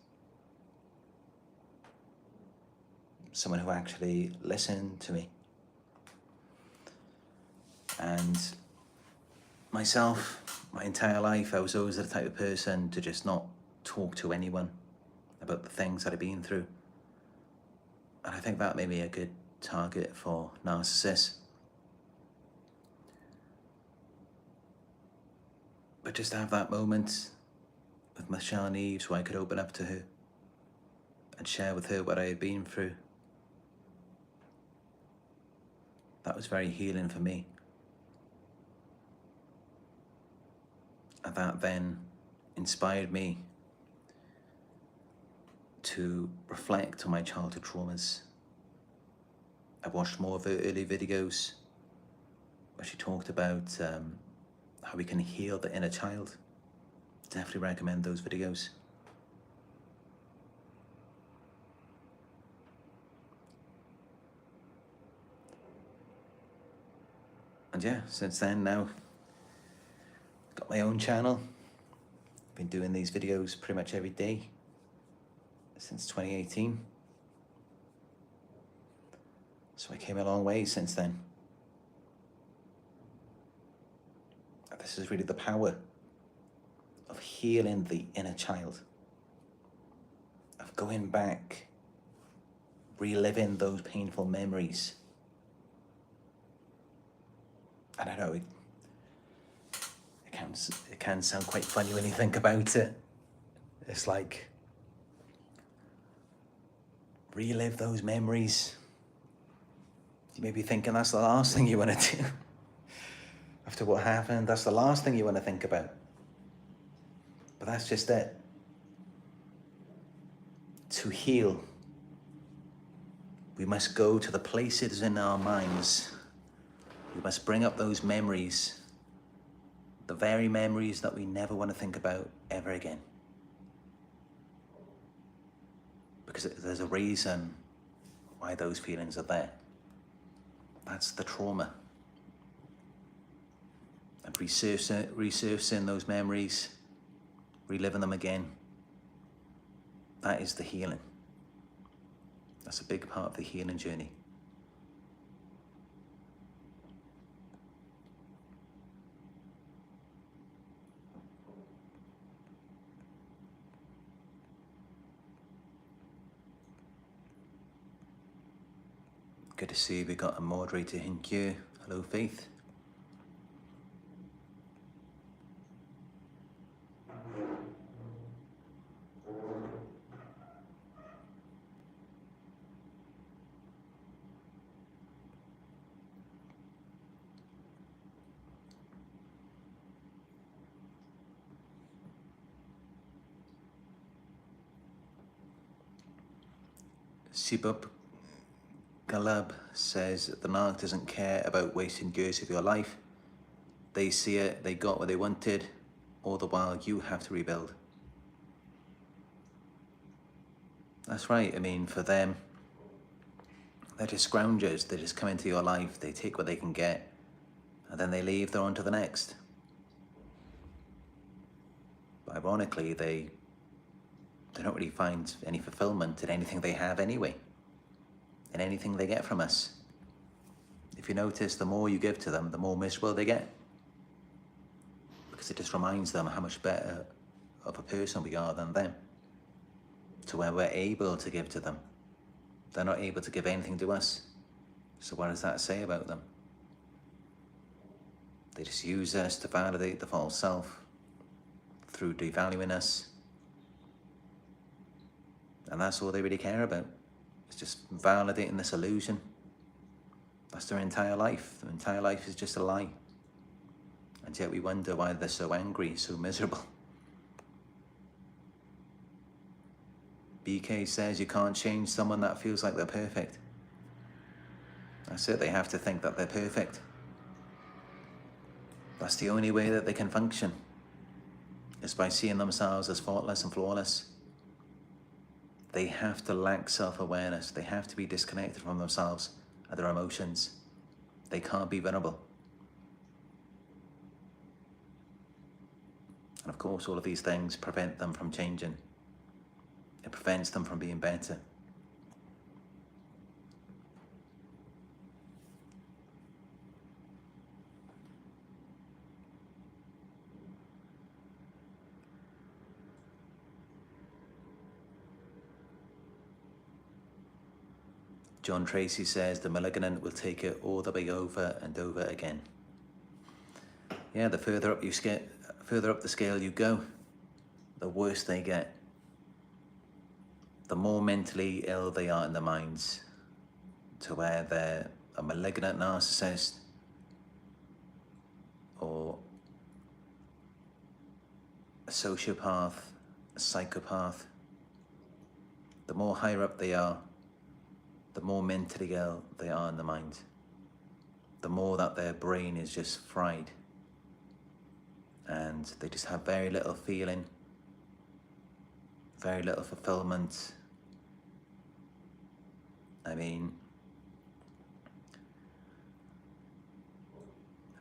Someone who actually listened to me. And myself, my entire life, I was always the type of person to just not talk to anyone about the things that I've been through. And I think that made me a good target for narcissists. But just to have that moment with Michelle Neves where I could open up to her and share with her what I had been through, that was very healing for me. And that then inspired me to reflect on my childhood traumas. I watched more of her early videos where she talked about how we can heal the inner child. Definitely recommend those videos. And yeah, since then now, I've got my own channel. I've been doing these videos pretty much every day since 2018. So I came a long way since then. And this is really the power of healing the inner child, of going back, reliving those painful memories. And I know it can sound quite funny when you think about it. It's like, relive those memories. You may be thinking that's the last thing you want to do. After what happened, that's the last thing you want to think about. But that's just it. To heal, we must go to the places in our minds. We must bring up those memories, the very memories that we never want to think about ever again. Because there's a reason why those feelings are there. That's the trauma. And resurfacing those memories, reliving them again, that is the healing. That's a big part of the healing journey. Good to see we got a moderator in queue. Hello, Faith. Sibub Galab says the narc doesn't care about wasting years of your life. They see it, they got what they wanted, all the while you have to rebuild. That's right. I mean, for them, they're just scroungers. They just come into your life, they take what they can get, and then they leave, they're on to the next. But ironically, they don't really find any fulfillment in anything they have anyway, in anything they get from us. If you notice, the more you give to them, the more miserable they get. Because it just reminds them how much better of a person we are than them. To where we're able to give to them. They're not able to give anything to us. So what does that say about them? They just use us to validate the false self through devaluing us. And that's all they really care about. It's just validating this illusion. That's their entire life. Their entire life is just a lie. And yet we wonder why they're so angry, so miserable. BK says you can't change someone that feels like they're perfect. That's it, they have to think that they're perfect. That's the only way that they can function, is by seeing themselves as faultless and flawless. They have to lack self-awareness. They have to be disconnected from themselves and their emotions. They can't be vulnerable. And of course, all of these things prevent them from changing. It prevents them from being better. John Tracy says the malignant will take it all the way over and over again. Yeah, the further up the scale you go, the worse they get. The more mentally ill they are in their minds, to where they're a malignant narcissist or a sociopath, a psychopath. The more higher up they are, the more mentally ill they are in the mind. The more that their brain is just fried. And they just have very little feeling, very little fulfillment. I mean,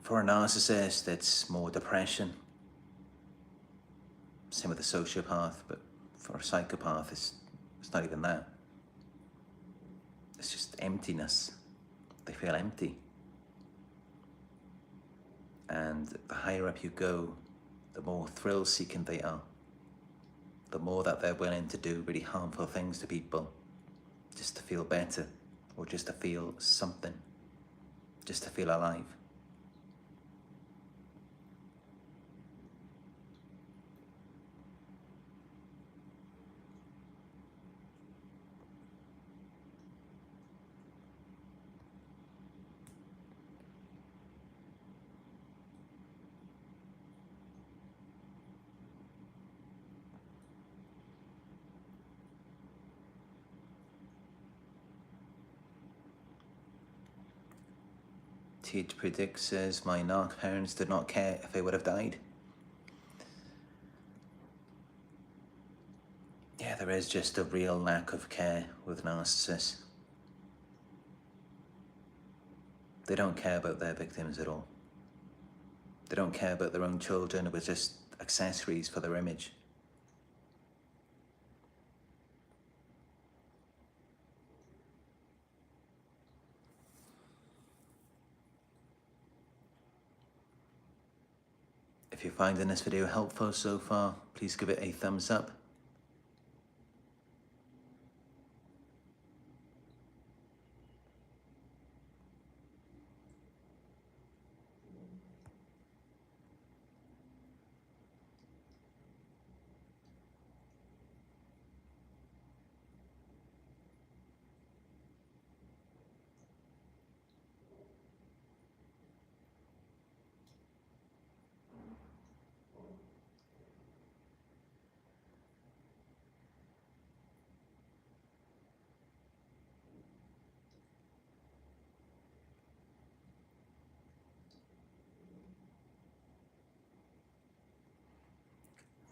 for a narcissist, it's more depression. Same with a sociopath, but for a psychopath, it's not even that. It's just emptiness. They feel empty. And the higher up you go, the more thrill-seeking they are. The more that they're willing to do really harmful things to people, just to feel better, or just to feel something, just to feel alive. Teach Predict says, my narc parents did not care if they would have died. Yeah, there is just a real lack of care with narcissists. They don't care about their victims at all. They don't care about their own children. It was just accessories for their image. If you're finding this video helpful so far, please give it a thumbs up.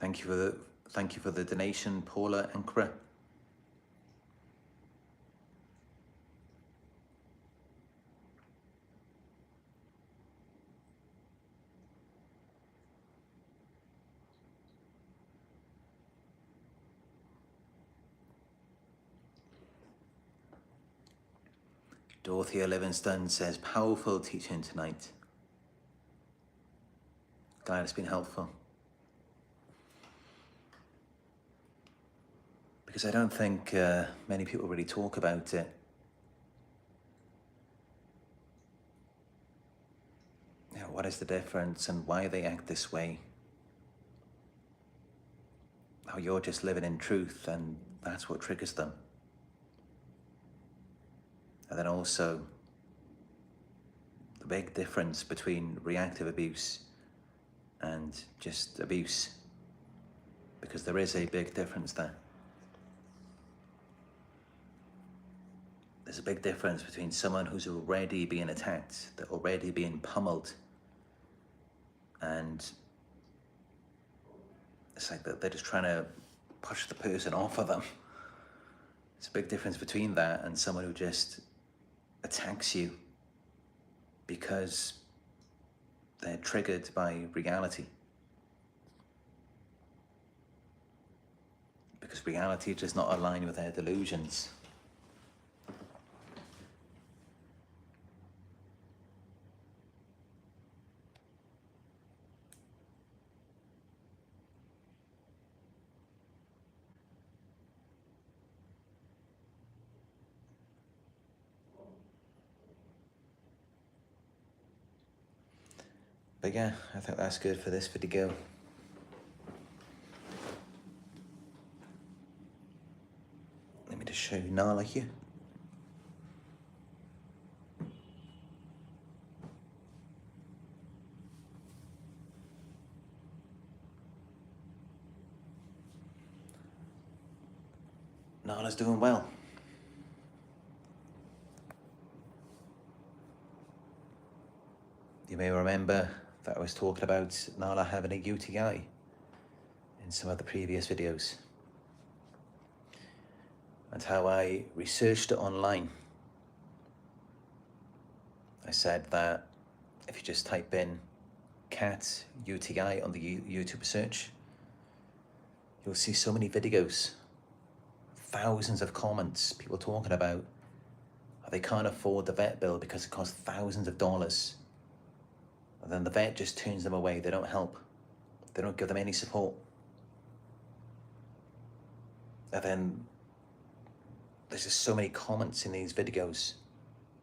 Thank you for the donation, Paula and Kra. Dorothea Livingston says, powerful teaching tonight. Glad it's been helpful. Because I don't think many people really talk about it. You know, what is the difference and why they act this way? How you're just living in truth and that's what triggers them. And then also the big difference between reactive abuse and just abuse, because there is a big difference there. There's a big difference between someone who's already being attacked, they're already being pummeled, and it's like that they're just trying to push the person off of them. It's a big difference between that and someone who just attacks you because they're triggered by reality. Because reality does not align with their delusions. But yeah, I think that's good for this video. Let me just show you Nala here. Nala's doing well. You may remember that I was talking about Nala having a UTI in some of the previous videos, and how I researched it online. I said that if you just type in cat UTI on the YouTube search, you'll see so many videos, thousands of comments, people talking about how they can't afford the vet bill because it costs thousands of dollars. And then the vet just turns them away. They don't help. They don't give them any support. And then there's just so many comments in these videos.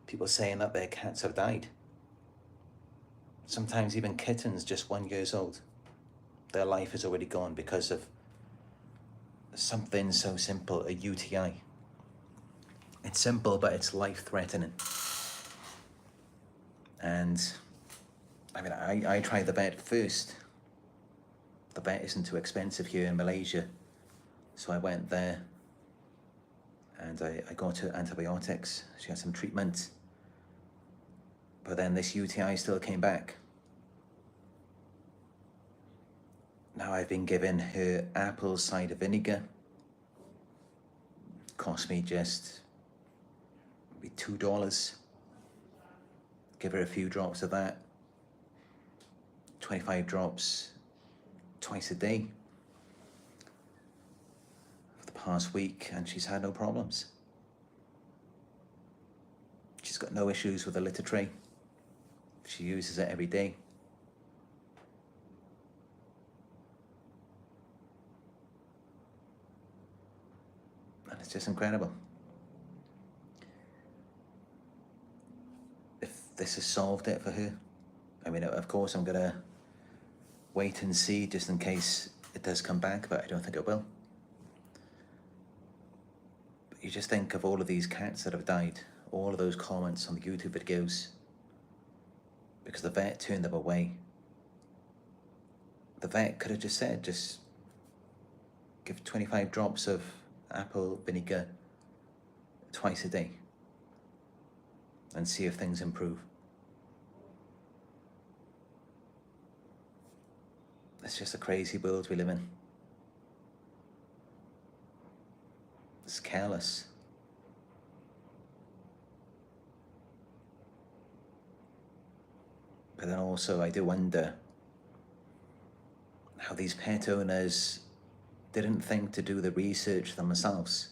People saying that their cats have died. Sometimes even kittens just 1 year old. Their life is already gone because of something so simple, a UTI. It's simple, but it's life-threatening. And I mean, I tried the vet first. The vet isn't too expensive here in Malaysia. So I went there and I got her antibiotics. She had some treatment. But then this UTI still came back. Now I've been given her apple cider vinegar. Cost me just maybe $2. Give her a few drops of that. 25 drops twice a day for the past week, and she's had no problems. She's got no issues with the litter tray. She uses it every day. And it's just incredible. If this has solved it for her, I mean, of course I'm gonna wait and see just in case it does come back, but I don't think it will. But you just think of all of these cats that have died, all of those comments on the YouTube videos, because the vet turned them away. The vet could have just said, just give 25 drops of apple vinegar twice a day and see if things improve. It's just a crazy world we live in. careless. But then also I do wonder how these pet owners didn't think to do the research themselves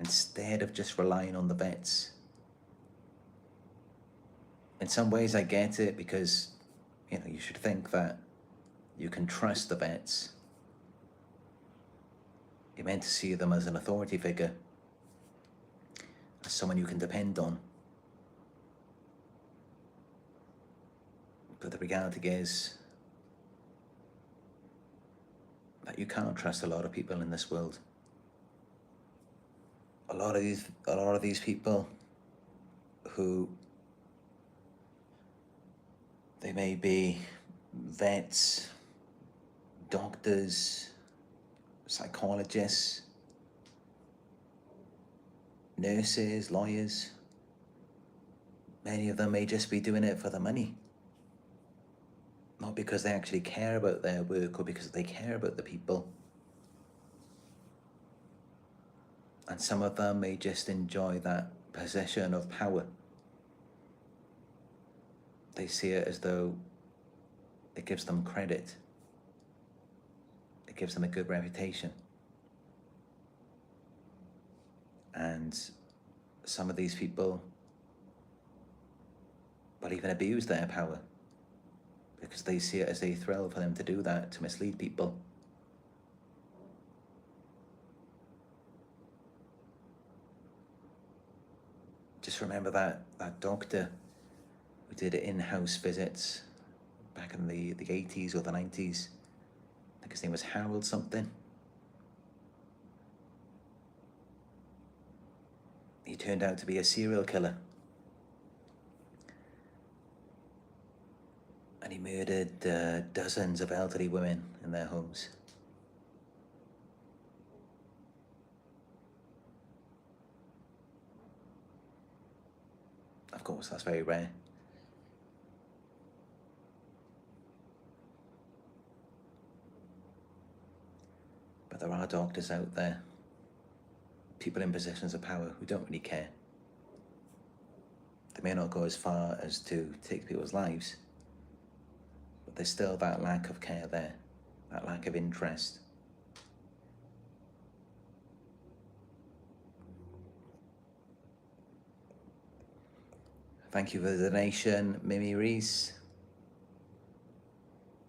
instead of just relying on the vets. In some ways I get it, because you should think that you can trust the vets. You're meant to see them as an authority figure, as someone you can depend on. But the reality is that you can't trust a lot of people in this world. A lot of these people who, they may be vets, doctors, psychologists, nurses, lawyers. Many of them may just be doing it for the money. Not because they actually care about their work or because they care about the people. And some of them may just enjoy that possession of power. They see it as though it gives them credit. It gives them a good reputation. And some of these people will even abuse their power, because they see it as a thrill for them to do that, to mislead people. Just remember that doctor who did in-house visits back in the 80s or the 90s. I think his name was Harold something. He turned out to be a serial killer. And he murdered dozens of elderly women in their homes. Of course, that's very rare. But there are doctors out there, people in positions of power, who don't really care. They may not go as far as to take people's lives, but there's still that lack of care there, that lack of interest. Thank you for the donation, Mimi Reese.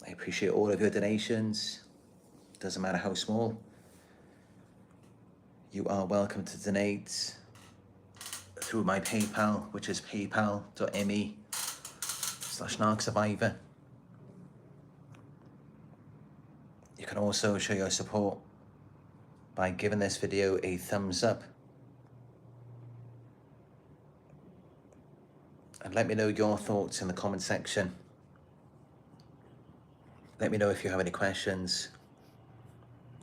I appreciate all of your donations. Doesn't matter how small. You are welcome to donate through my PayPal, which is paypal.me/Narc Survivor. You can also show your support by giving this video a thumbs up. And let me know your thoughts in the comment section. Let me know if you have any questions.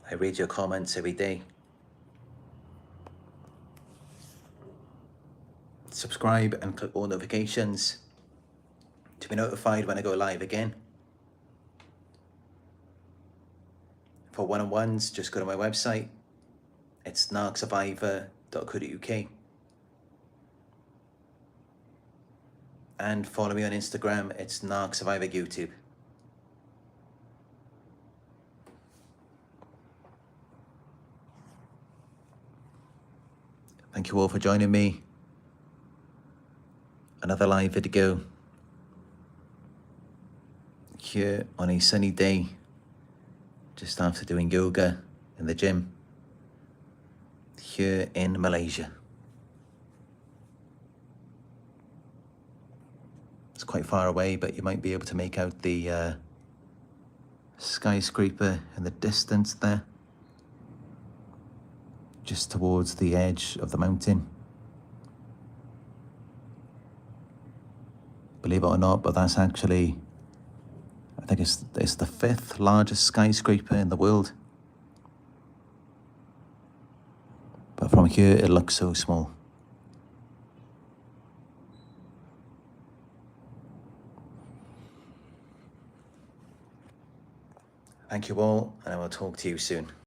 I read your comments every day. Subscribe and click all notifications to be notified when I go live again. For one-on-ones, just go to my website. It's narcsurvivor.co.uk. And follow me on Instagram. It's Narc Survivor YouTube. Thank you all for joining me. Another live video here on a sunny day, just after doing yoga in the gym here in Malaysia. It's quite far away, but you might be able to make out the skyscraper in the distance there, just towards the edge of the mountain. Believe it or not, but that's actually, I think it's the 5th largest skyscraper in the world. But from here, it looks so small. Thank you all, and I will talk to you soon.